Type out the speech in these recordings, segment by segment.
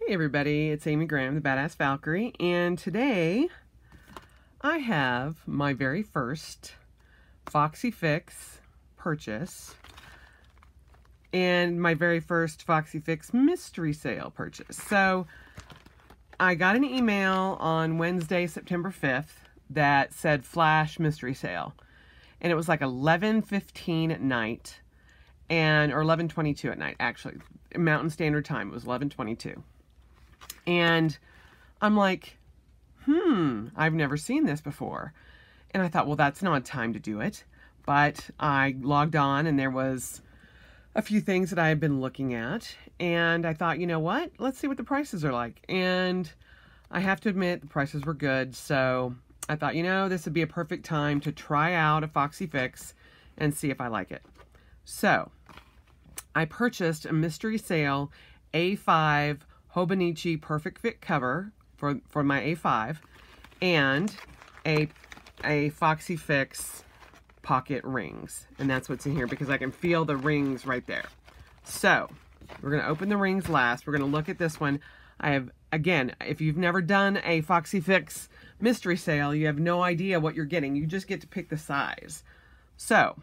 Hey everybody, it's Amy Graham, the Badass Valkyrie, and today I have my very first Foxy Fix purchase and my very first Foxy Fix mystery sale purchase. So I got an email on Wednesday, September 5th that said flash mystery sale, and it was like 11:15 at night, or 11:22 at night actually. Mountain Standard Time, it was 11:22. And I'm like, I've never seen this before. And I thought, well, that's not time to do it. But I logged on and there was a few things that I had been looking at. And I thought, you know what? Let's see what the prices are like. And I have to admit, the prices were good. So I thought, this would be a perfect time to try out a Foxy Fix and see if I like it. So I purchased a mystery sale A5 Hobo Perfect Fit cover for my A5 and a Foxy Fix pocket rings. And that's what's in here because I can feel the rings right there. So we're going to open the rings last. We're going to look at this one. I have, again, if you've never done a Foxy Fix mystery sale, you have no idea what you're getting. You just get to pick the size. So,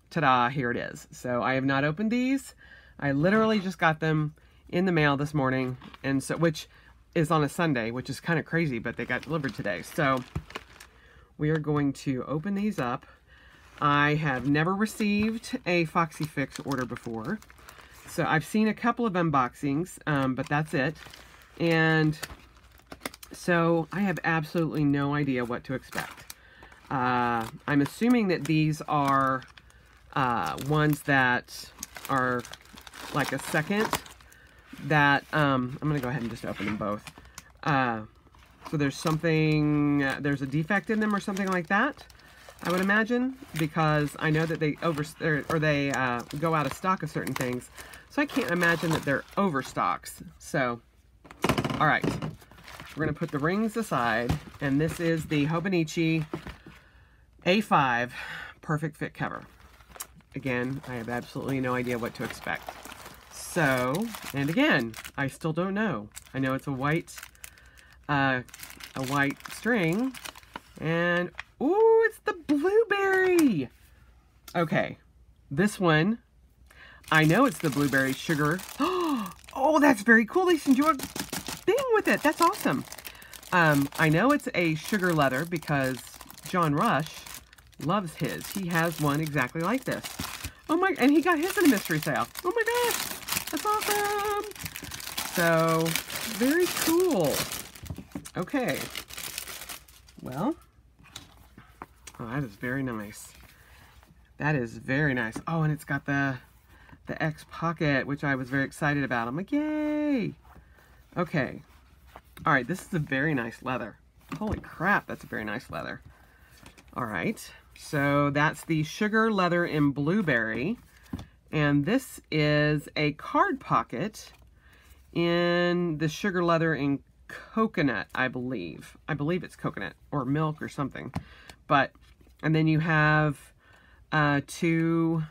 ta-da, here it is. So I have not opened these. I literally just got them in the mail this morning, and so, which is on a Sunday, which is kind of crazy, but they got delivered today. So we are going to open these up. I have never received a Foxy Fix order before, so I've seen a couple of unboxings, but that's it. And so I have absolutely no idea what to expect. I'm assuming that these are ones that are like a second that I'm gonna go ahead and just open them both. So there's something, there's a defect in them or something like that, I would imagine, because I know that they go out of stock of certain things, so I can't imagine that they're overstocks. So all right, we're gonna put the rings aside, and this is the Hobo A5 Perfect Fit cover. Again, I have absolutely no idea what to expect. So, and again, I still don't know. I know it's a white string, and ooh, it's the blueberry. Okay, this one, I know it's the blueberry sugar. Oh, that's very cool. They send you a thing with it. That's awesome. I know it's a sugar leather because John Rush loves his. He has one exactly like this. Oh my, and he got his in a mystery sale. Oh my gosh. That's awesome. So, very cool. Okay. Well, oh, that is very nice. That is very nice. Oh, and it's got the X pocket, which I was very excited about. I'm like, yay. Okay. All right, this is a very nice leather. Holy crap, that's a very nice leather. All right. So, that's the sugar leather in blueberry. And this is a card pocket in the sugar leather in coconut, I believe. I believe it's coconut or milk or something. But, and then you have 2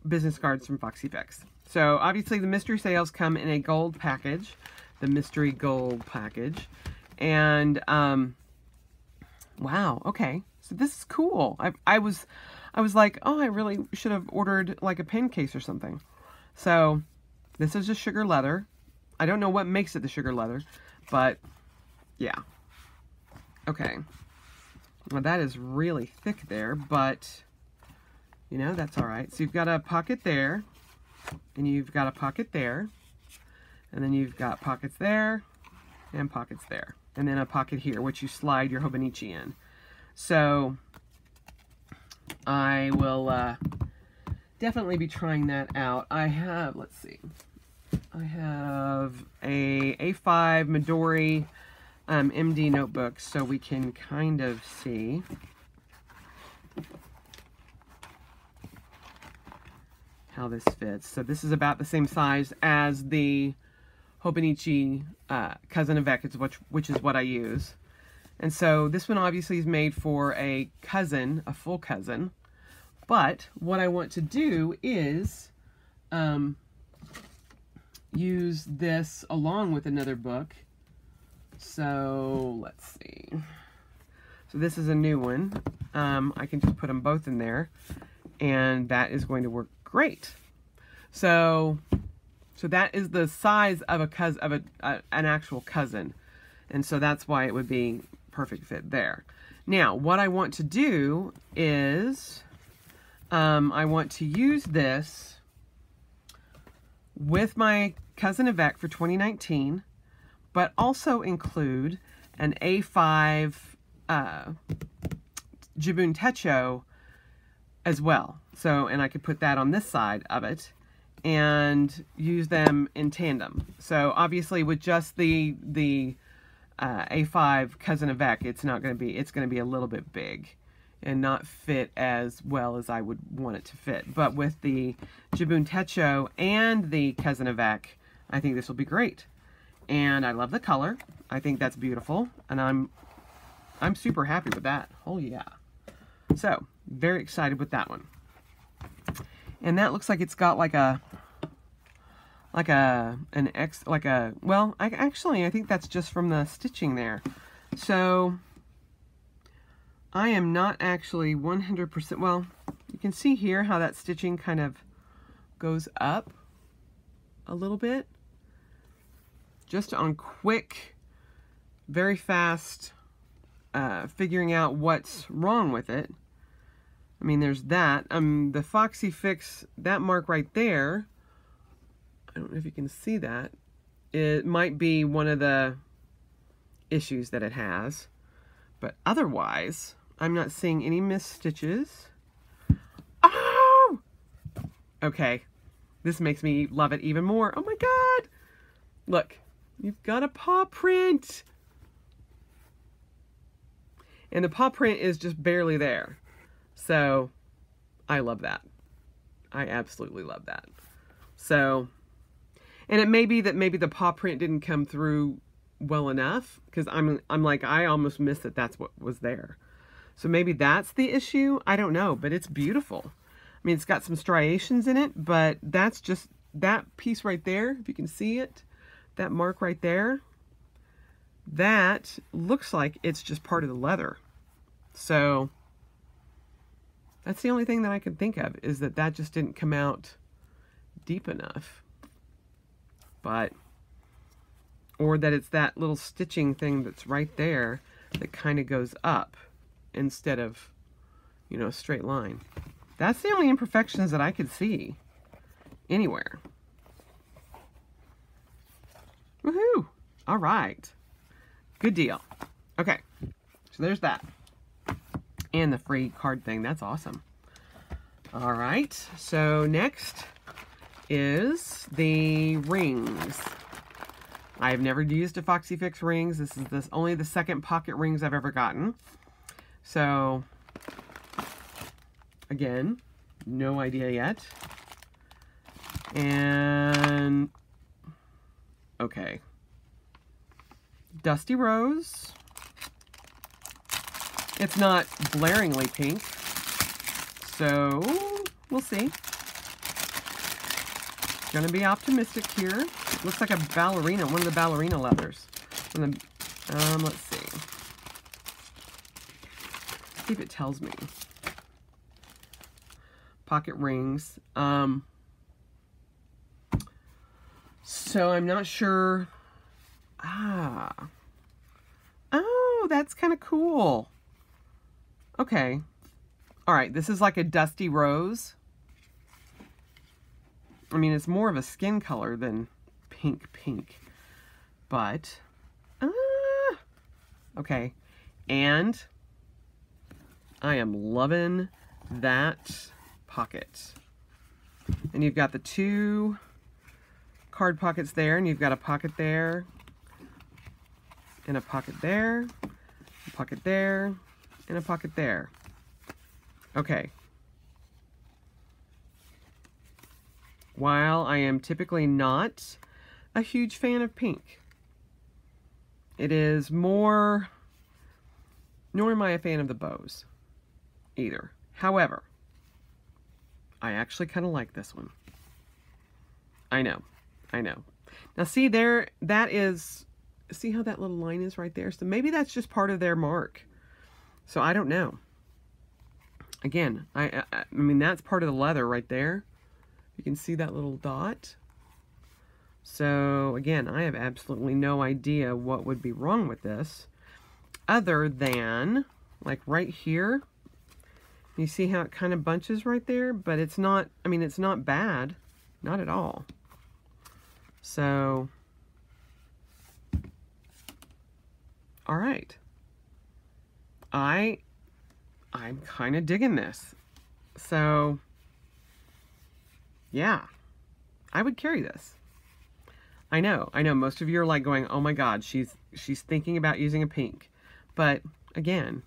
business cards from Foxy Fix. So obviously the mystery sales come in a gold package, the mystery gold package. And, wow, okay. So this is cool. I was like, oh, I really should have ordered like a pen case or something. So this is just sugar leather. I don't know what makes it the sugar leather, but yeah. Okay. Well, that is really thick there, but that's all right. So you've got a pocket there, and you've got a pocket there, and then you've got pockets there and pockets there, and then a pocket here, which you slide your Hobo in. So I will definitely be trying that out. I have, let's see, I have a A5 Midori MD notebook, so we can kind of see how this fits. So this is about the same size as the Hobo Cousin of Becket's, which is what I use. And so this one obviously is made for a cousin, a full cousin. But what I want to do is use this along with another book. So let's see. So this is a new one. I can just put them both in there, and that is going to work great. So that is the size of an actual cousin, and so that's why it would be perfect fit there. Now, what I want to do is I want to use this with my Cousin Avec for 2019, but also include an A5 Jabun Techo as well. So, and I could put that on this side of it and use them in tandem. So obviously with just the A5 Cousin Avec, it's going to be a little bit big and not fit as well as I would want it to fit. But with the Jabun Techo and the Cousin Avec, I think this will be great. And I love the color. I think that's beautiful, and I'm super happy with that. Oh yeah. So, very excited with that one. And that looks like it's got well, I think that's just from the stitching there. So I am not actually 100%, well, you can see here how that stitching kind of goes up a little bit. Just on quick, very fast figuring out what's wrong with it. I mean, there's that. The Foxy Fix, that mark right there, I don't know if you can see that. It might be one of the issues that it has. But otherwise, I'm not seeing any missed stitches. Oh! Okay. This makes me love it even more. Oh my God! Look, you've got a paw print. And the paw print is just barely there. So, I love that. I absolutely love that. So, and it may be that maybe the paw print didn't come through well enough, because I'm like, I almost missed that that's what was there. So maybe that's the issue. I don't know, but it's beautiful. I mean, it's got some striations in it, but that's just that piece right there. If you can see it, that mark right there, that looks like it's just part of the leather. So that's the only thing that I can think of, is that that just didn't come out deep enough. But, or that it's that little stitching thing that's right there that kind of goes up instead of, you know, a straight line. That's the only imperfections that I could see anywhere. Woohoo! All right. Good deal. Okay, so there's that. And the free card thing, that's awesome. All right, so next is the rings. I've never used a Foxy Fix rings. This is only the second pocket rings I've ever gotten. So, again, no idea yet. And, okay. Dusty Rose. It's not blaringly pink, so we'll see. Gonna be optimistic here. Looks like a ballerina, one of the ballerina leathers. Let's see. See if it tells me. Pocket rings. So I'm not sure. Oh, that's kind of cool. Okay. All right, this is like a dusty rose. I mean, it's more of a skin color than pink. But, okay. And I am loving that pocket. And you've got the two card pockets there, and you've got a pocket there, and a pocket there, a pocket there, and a pocket there. Okay. While I am typically not a huge fan of pink, it is more, nor am I a fan of the bows either. However, I actually kind of like this one. I know. Now see there, that is, see how that little line is right there? So maybe that's just part of their mark. So I don't know. Again, I mean, that's part of the leather right there. You can see that little dot. So again, I have absolutely no idea what would be wrong with this, other than like right here. You see how it kind of bunches right there, but it's not, I mean, it's not bad, not at all. So, all right. I'm kind of digging this. So, yeah, I would carry this. I know most of you are like going, oh my God, she's thinking about using a pink. But again,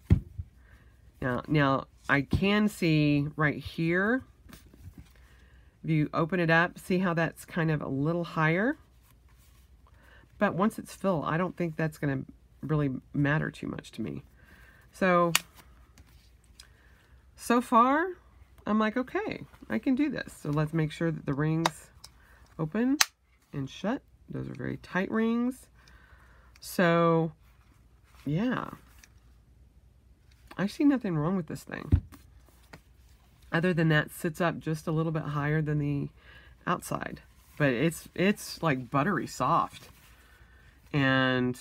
now I can see right here, if you open it up, see how that's kind of a little higher. But once it's full, I don't think that's going to really matter too much to me. So far, I'm like, okay, I can do this. So let's make sure that the rings open and shut. Those are very tight rings. So, yeah. I see nothing wrong with this thing. Other than that, sits up just a little bit higher than the outside. But it's like buttery soft. And,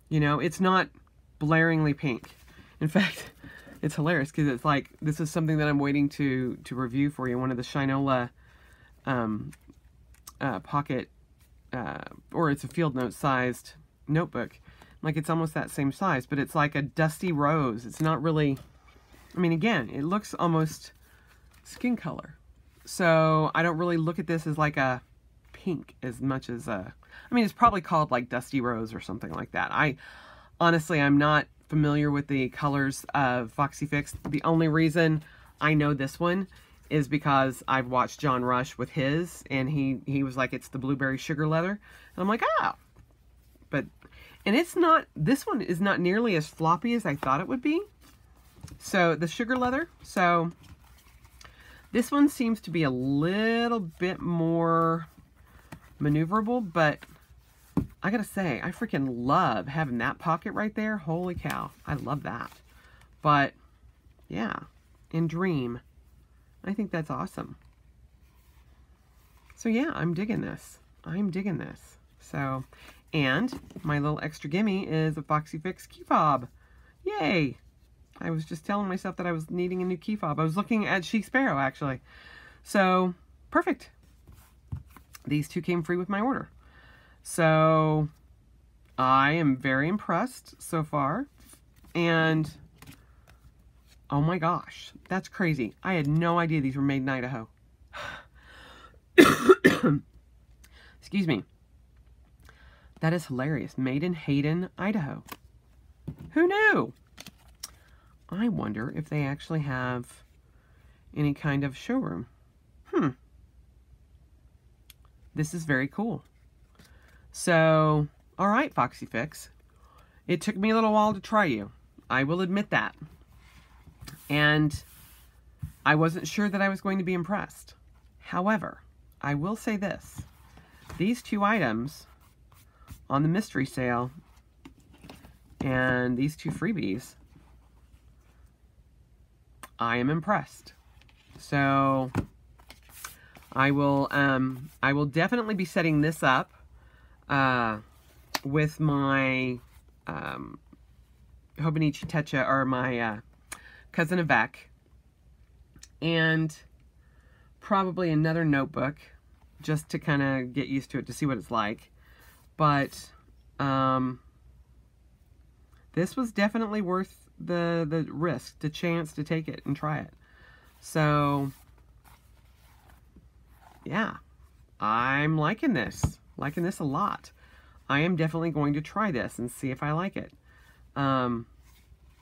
you know, it's not blaringly pink. In fact, it's hilarious because it's like, this is something that I'm waiting to review for you. One of the Shinola pocket, or it's a field note sized notebook. Like, it's almost that same size, but it's like a dusty rose. It's not really, I mean, again, it looks almost skin color. So I don't really look at this as like a pink as much as a, I mean, it's probably called like dusty rose or something like that. Honestly, I'm not familiar with the colors of Foxy Fix. The only reason I know this one is because I've watched John Rush with his, and he was like, it's the blueberry sugar leather. And I'm like, oh. But, and it's not, this one is not nearly as floppy as I thought it would be. So, the sugar leather. So, this one seems to be a little bit more maneuverable, but I gotta say, I freaking love having that pocket right there. Holy cow. I love that. But, yeah. In Dream. I think that's awesome. So, yeah, I'm digging this. I'm digging this. So, and my little extra gimme is a Foxy Fix key fob. Yay! I was just telling myself that I was needing a new key fob. I was looking at Chic Sparrow, actually. So, perfect. These two came free with my order. So, I am very impressed so far. And, oh my gosh, that's crazy. I had no idea these were made in Idaho. Excuse me. That is hilarious. Made in Hayden, Idaho. Who knew? I wonder if they actually have any kind of showroom. This is very cool. So, all right, Foxy Fix. It took me a little while to try you. I will admit that. And I wasn't sure that I was going to be impressed. However, I will say this. These two items on the mystery sale and these two freebies, I am impressed. So I will definitely be setting this up with my Hobonichi Techa, or my Cousin Avec, and probably another notebook just to kind of get used to it, to see what it's like. But this was definitely worth the risk, the chance to take it and try it. So yeah, I'm liking this a lot. I am definitely going to try this and see if I like it. The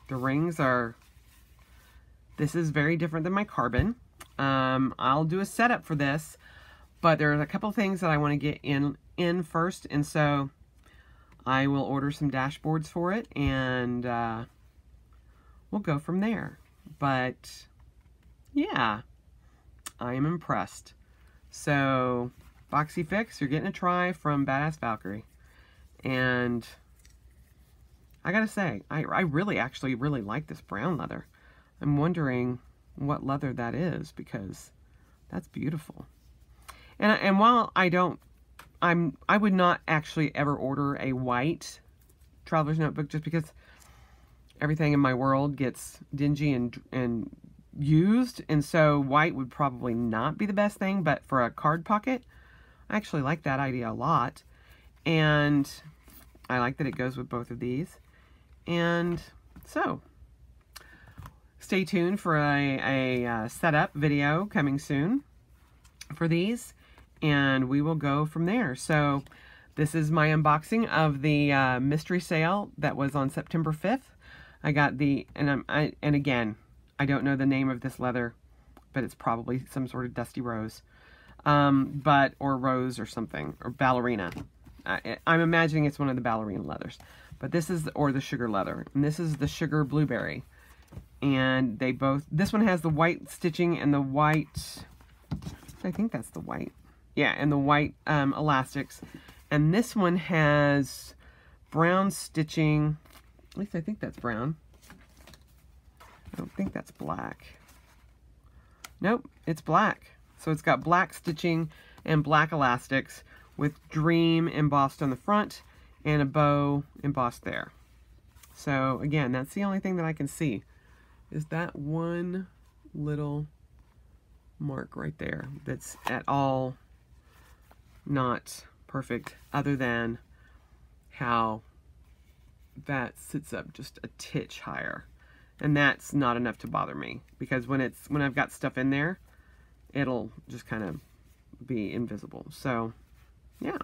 rings are, this is very different than my carbon. I'll do a setup for this, but there's a couple things that I want to get in first, and so I will order some dashboards for it, and we'll go from there. But yeah, I am impressed. So Foxy Fix, you're getting a try from Badass Valkyrie. And I gotta say, I actually really like this brown leather. I'm wondering what leather that is, because that's beautiful. And while I would not actually ever order a white traveler's notebook, just because everything in my world gets dingy and used, and so white would probably not be the best thing. But for a card pocket, I actually like that idea a lot, and I like that it goes with both of these. And so stay tuned for a setup video coming soon for these, and we will go from there. So this is my unboxing of the mystery sale that was on September 5th. I got the, and again, I don't know the name of this leather, but it's probably some sort of dusty rose, or rose or something, or ballerina. I'm imagining it's one of the ballerina leathers, but this is, or the sugar leather, and this is the sugar blueberry. And they both, this one has the white stitching and the white, I think that's the white, yeah, and the white elastics. And this one has brown stitching, at least I think that's brown. I don't think that's black. Nope, it's black. So it's got black stitching and black elastics with Dream embossed on the front and a bow embossed there. So again, that's the only thing that I can see, is that one little mark right there that's at all not perfect, other than how that sits up just a titch higher. And that's not enough to bother me, because when I've got stuff in there, it'll just kind of be invisible. So yeah.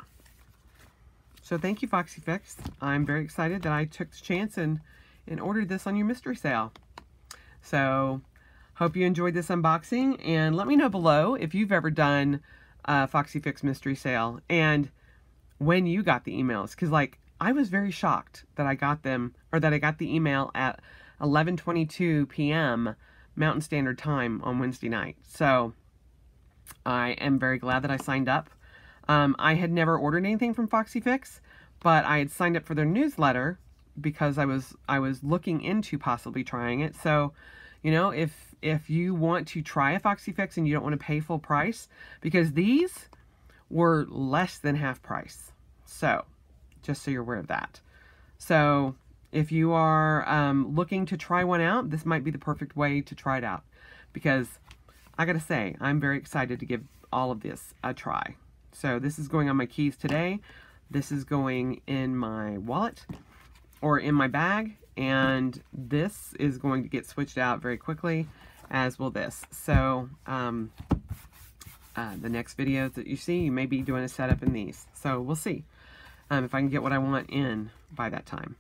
So thank you, Foxy Fix. I'm very excited that I took the chance and ordered this on your mystery sale. So hope you enjoyed this unboxing, and let me know below if you've ever done a Foxy Fix mystery sale and when you got the emails. Because like, I was very shocked that I got them, or that I got the email at 11:22 p.m. Mountain Standard Time on Wednesday night. So I am very glad that I signed up. I had never ordered anything from Foxy Fix, but I had signed up for their newsletter because I was looking into possibly trying it. So, you know, if you want to try a Foxy Fix and you don't want to pay full price, because these were less than half price. So just so you're aware of that. So if you are looking to try one out, this might be the perfect way to try it out, because I gotta say, I'm very excited to give all of this a try. So this is going on my keys today. This is going in my wallet or in my bag, and this is going to get switched out very quickly, as will this. So the next videos that you see, you may be doing a setup in these. So we'll see if I can get what I want in by that time.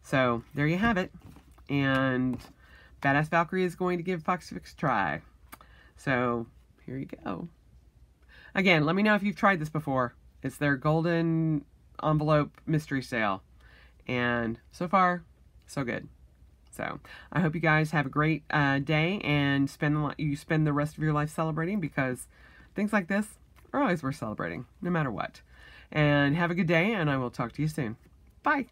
So there you have it. And Badass Valkyrie is going to give Foxy Fix a try. So here you go. Again, let me know if you've tried this before. It's their golden envelope mystery sale. And so far, so good. So I hope you guys have a great day, and you spend the rest of your life celebrating, because things like this are always worth celebrating, no matter what. And have a good day, and I will talk to you soon. Bye.